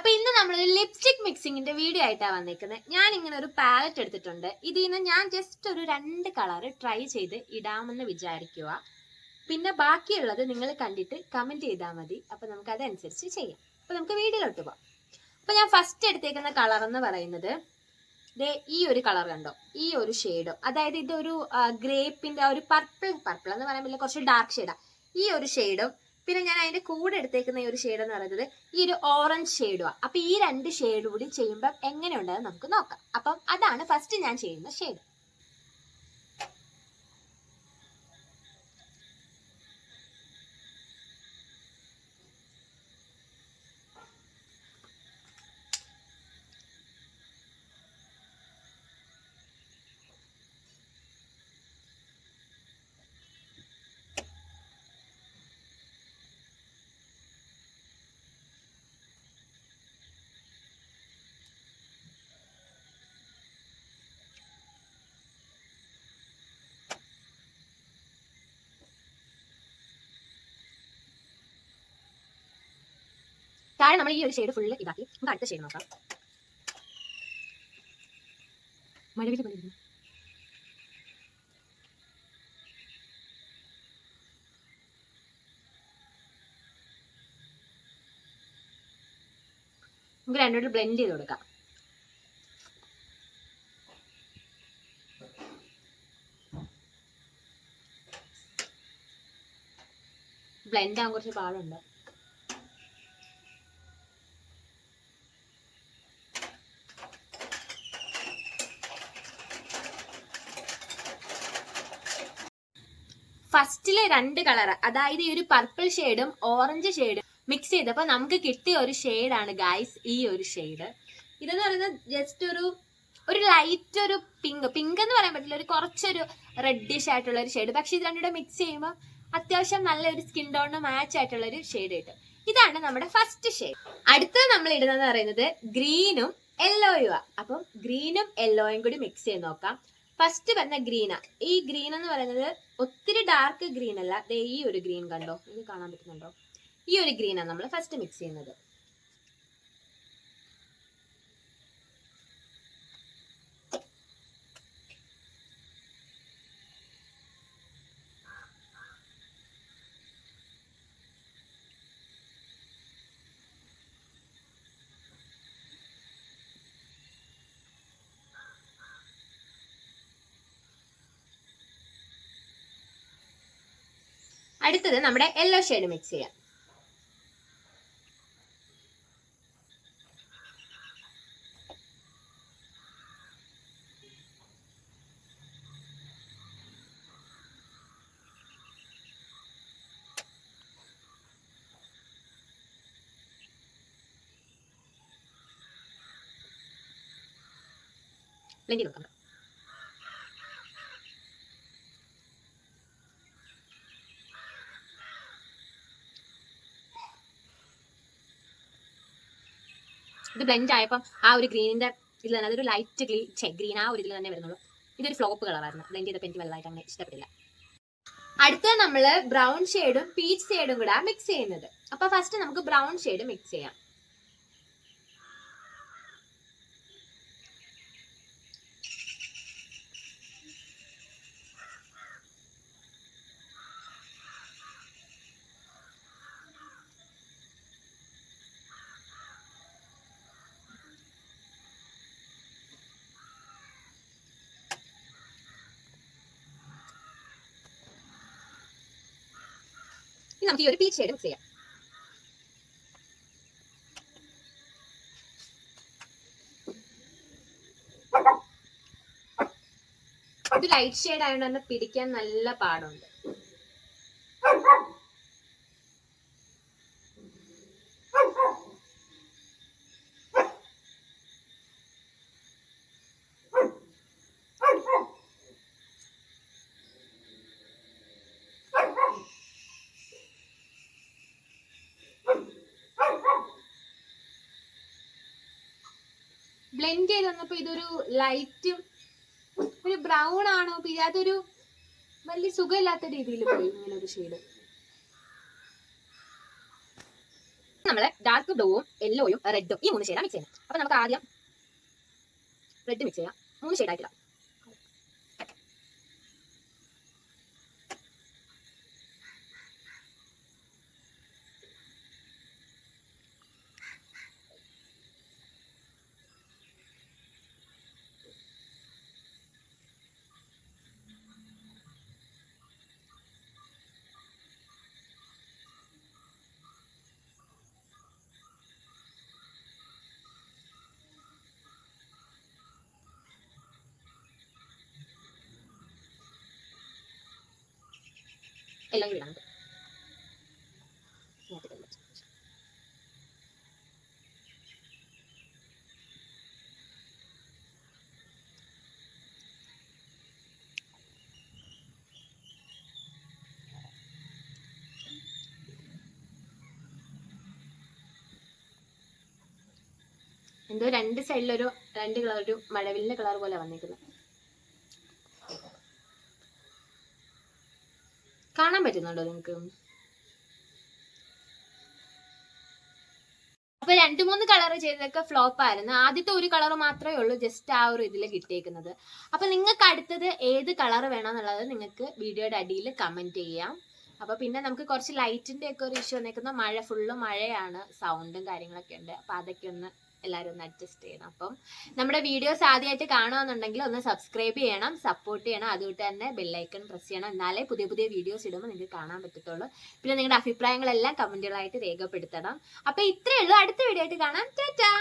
അപ്പൊ ഇന്ന് നമ്മളൊരു ലിപ്സ്റ്റിക് മിക്സിങ്ങിന്റെ വീഡിയോ ആയിട്ടാണ് വന്നേക്കുന്നത്. ഞാൻ ഇങ്ങനെ ഒരു പാലറ്റ് എടുത്തിട്ടുണ്ട്. ഇതിൽ നിന്ന് ഞാൻ ജസ്റ്റ് ഒരു 2 കളർ ട്രൈ ചെയ്ത് ഇടാമെന്ന് വിചാരിക്കുക. പിന്നെ ബാക്കിയുള്ളത് നിങ്ങൾ കണ്ടിട്ട് കമന്റ് ചെയ്താൽ മതി. അപ്പൊ നമുക്ക് അതനുസരിച്ച് ചെയ്യാം. അപ്പൊ നമുക്ക് വീഡിയോയിലോട്ട് പോവാം. അപ്പൊ ഞാൻ ഫസ്റ്റ് എടുത്തേക്കുന്ന കളർ എന്ന് പറയുന്നത് ഈ ഒരു കളർ കണ്ടോ, ഈ ഒരു ഷെയ്ഡോ, അതായത് ഇതൊരു ഗ്രേപ്പിന്റെ ഒരു പർപ്പിൾ എന്ന് പറയാൻ പറ്റില്ല, കുറച്ച് ഡാർക്ക് ഷെയ്ഡാ ഈ ഒരു ഷെയ്ഡും. പിന്നെ ഞാൻ അതിന്റെ കൂടെ എടുത്തേക്കുന്ന ഈ ഒരു ഷെയ്ഡ് എന്ന് പറയുന്നത് ഈ ഒരു ഓറഞ്ച് ഷെയ്ഡുമാണ്. അപ്പൊ ഈ 2 ഷെയ്ഡ് കൂടി ചെയ്യുമ്പോൾ എങ്ങനെയുണ്ടെന്ന് നമുക്ക് നോക്കാം. അപ്പം അതാണ് ഫസ്റ്റ് ഞാൻ ചെയ്യുന്ന ഷെയ്ഡ്. താഴെ നമ്മൾ ഈ ഒരു ഷെയ്ഡ് ഫുള്ള് ഇതാക്കി നമുക്ക് അടുത്ത ഷെയ്ഡ് നോക്കാം. മഴവിൽ പോലെ നമുക്ക് രണ്ടോട്ട് ബ്ലെൻഡ് ചെയ്ത് കൊടുക്കാം. ബ്ലെൻഡ് ആകാൻ കുറച്ച് പാടുണ്ട്. ഫസ്റ്റിലെ 2 കളർ, അതായത് ഈ ഒരു പർപ്പിൾ ഷെയ്ഡും ഓറഞ്ച് ഷെയ്ഡും മിക്സ് ചെയ്തപ്പോൾ നമുക്ക് കിട്ടിയ ഒരു ഷെയ്ഡാണ് ഗൈസ് ഈ ഒരു ഷെയ്ഡ്. ഇതെന്ന് പറയുന്നത് ജസ്റ്റ് ഒരു ലൈറ്റ് ഒരു പിങ്ക് എന്ന് പറയാൻ പറ്റില്ല, ഒരു കുറച്ചൊരു റെഡിഷ് ആയിട്ടുള്ള ഒരു ഷെയ്ഡ്. പക്ഷെ ഇത് രണ്ടുകൂടെ മിക്സ് ചെയ്യുമ്പോൾ അത്യാവശ്യം നല്ലൊരു സ്കിൻ ടോണിന് മാച്ച് ആയിട്ടുള്ള ഒരു ഷെയ്ഡ് കിട്ടും. ഇതാണ് നമ്മുടെ ഫസ്റ്റ് ഷെയ്ഡ്. അടുത്തത് നമ്മൾ ഇടുന്നതെന്ന് പറയുന്നത് ഗ്രീനും യെല്ലോയും. അപ്പം ഗ്രീനും യെല്ലോയും കൂടി മിക്സ് ചെയ്ത് നോക്കാം. ഫസ്റ്റ് വന്ന ഗ്രീനാ. ഈ ഗ്രീൻ എന്ന് പറയുന്നത് ഒത്തിരി ഡാർക്ക് ഗ്രീൻ അല്ല, ഈ ഒരു ഗ്രീൻ കണ്ടോ, ഇത് കാണാൻ പറ്റുന്നുണ്ടോ, ഈ ഒരു ഗ്രീനാണ് നമ്മൾ ഫസ്റ്റ് മിക്സ് ചെയ്യുന്നത്. അടുത്തത് നമ്മുടെ യെല്ലോ ഷെയ്ഡ് മിക്സ് ചെയ്യാം. ബ്ലെൻഡ് നോക്കാം. ഇത് ബ്ലെൻഡ് ആയപ്പം ആ ഒരു ഗ്രീനിന്റെ ഇതിൽ തന്നെ അതൊരു ലൈറ്റ് ഗ്രീൻ ആ ഒരു ഇതിൽ തന്നെ വരുന്നുള്ളൂ. ഇതൊരു ഫ്ലോപ്പ് കളറായിരുന്നു. ബ്ലെൻഡ് ചെയ്തപ്പോൾ എനിക്ക് വലുതായിട്ട് അങ്ങനെ ഇഷ്ടപ്പെട്ടില്ല. അടുത്തത് നമ്മള് ബ്രൗൺ ഷെയ്ഡും പീച്ച് ഷെയ്ഡും കൂടെ മിക്സ് ചെയ്യുന്നത്. അപ്പൊ ഫസ്റ്റ് നമുക്ക് ബ്രൗൺ ഷെയ്ഡ് മിക്സ് ചെയ്യാം. നമുക്ക് ഈ ഒരു പീച്ച് ഷെയ്ഡ് മിക്സ് ചെയ്യാം. ഇത് ലൈറ്റ് ഷെയ്ഡ് ആയതുകൊണ്ട് തന്നെ പിടിക്കാൻ നല്ല പാടുണ്ട്. ബ്ലെൻഡ് ചെയ്ത് വന്നപ്പോ ഇതൊരു ലൈറ്റും ഒരു ബ്രൗൺ ആണോ, പിന്നെ അതൊരു വലിയ സുഖമില്ലാത്ത രീതിയിൽ പോയി ഇങ്ങനെ ഒരു ഷെയ്ഡ്. നമ്മള് ഡാർക്ക് ബ്ലൂവും യെല്ലോയും റെഡും ഈ 3 ഷെയ്ഡാണ് മിക്സ് ചെയ്യുന്നത്. അപ്പൊ നമുക്ക് ആദ്യം റെഡ് മിക്സ് ചെയ്യാം. 3 ഷെയ്ഡായിട്ടില്ല. എല്ലാം കൂടി ഇടാം. എന്തോ രണ്ട് സൈഡിലൊരു രണ്ട് കളർ, ഒരു മഴവില്ലിന്റെ കളർ പോലെ വന്നേക്കുന്നത് കാണാൻ പറ്റുന്നുണ്ടോ നിങ്ങൾക്ക്? അപ്പൊ 2-3 കളർ ചെയ്തൊക്കെ ഫ്ലോപ്പ് ആയിരുന്നു. ആദ്യത്തെ ഒരു കളർ മാത്രമേ ഉള്ളൂ ജസ്റ്റ് ആ ഒരു ഇതിൽ കിട്ടിയേക്കുന്നത്. അപ്പൊ നിങ്ങൾക്ക് അടുത്തത് ഏത് കളർ വേണമെന്നുള്ളത് നിങ്ങൾക്ക് വീഡിയോയുടെ അടിയിൽ കമന്റ് ചെയ്യാം. അപ്പൊ പിന്നെ നമുക്ക് കുറച്ച് ലൈറ്റിന്റെ ഒക്കെ ഒരു ഇഷ്യൂ വന്നേക്കുന്ന, മഴ ഫുള്ള് മഴയാണ്, സൗണ്ടും കാര്യങ്ങളൊക്കെ ഉണ്ട്. അപ്പൊ അതൊക്കെ ഒന്ന് എല്ലാവരും ഒന്ന് അഡ്ജസ്റ്റ് ചെയ്യണം. അപ്പം നമ്മുടെ വീഡിയോസ് ആദ്യമായിട്ട് കാണുകയെന്നുണ്ടെങ്കിൽ ഒന്ന് സബ്സ്ക്രൈബ് ചെയ്യണം, സപ്പോർട്ട് ചെയ്യണം. അതുകൊണ്ട് തന്നെ ബെല്ലൈക്കൺ പ്രസ് ചെയ്യണം. എന്നാലേ പുതിയ പുതിയ വീഡിയോസ് ഇടുമ്പോൾ നിങ്ങൾക്ക് കാണാൻ പറ്റത്തുള്ളൂ. പിന്നെ നിങ്ങളുടെ അഭിപ്രായങ്ങളെല്ലാം കമന്റുകളായിട്ട് രേഖപ്പെടുത്തണം. അപ്പൊ ഇത്രയേ ഉള്ളൂ. അടുത്ത വീഡിയോ ആയിട്ട് കാണാം. ടാറ്റാ.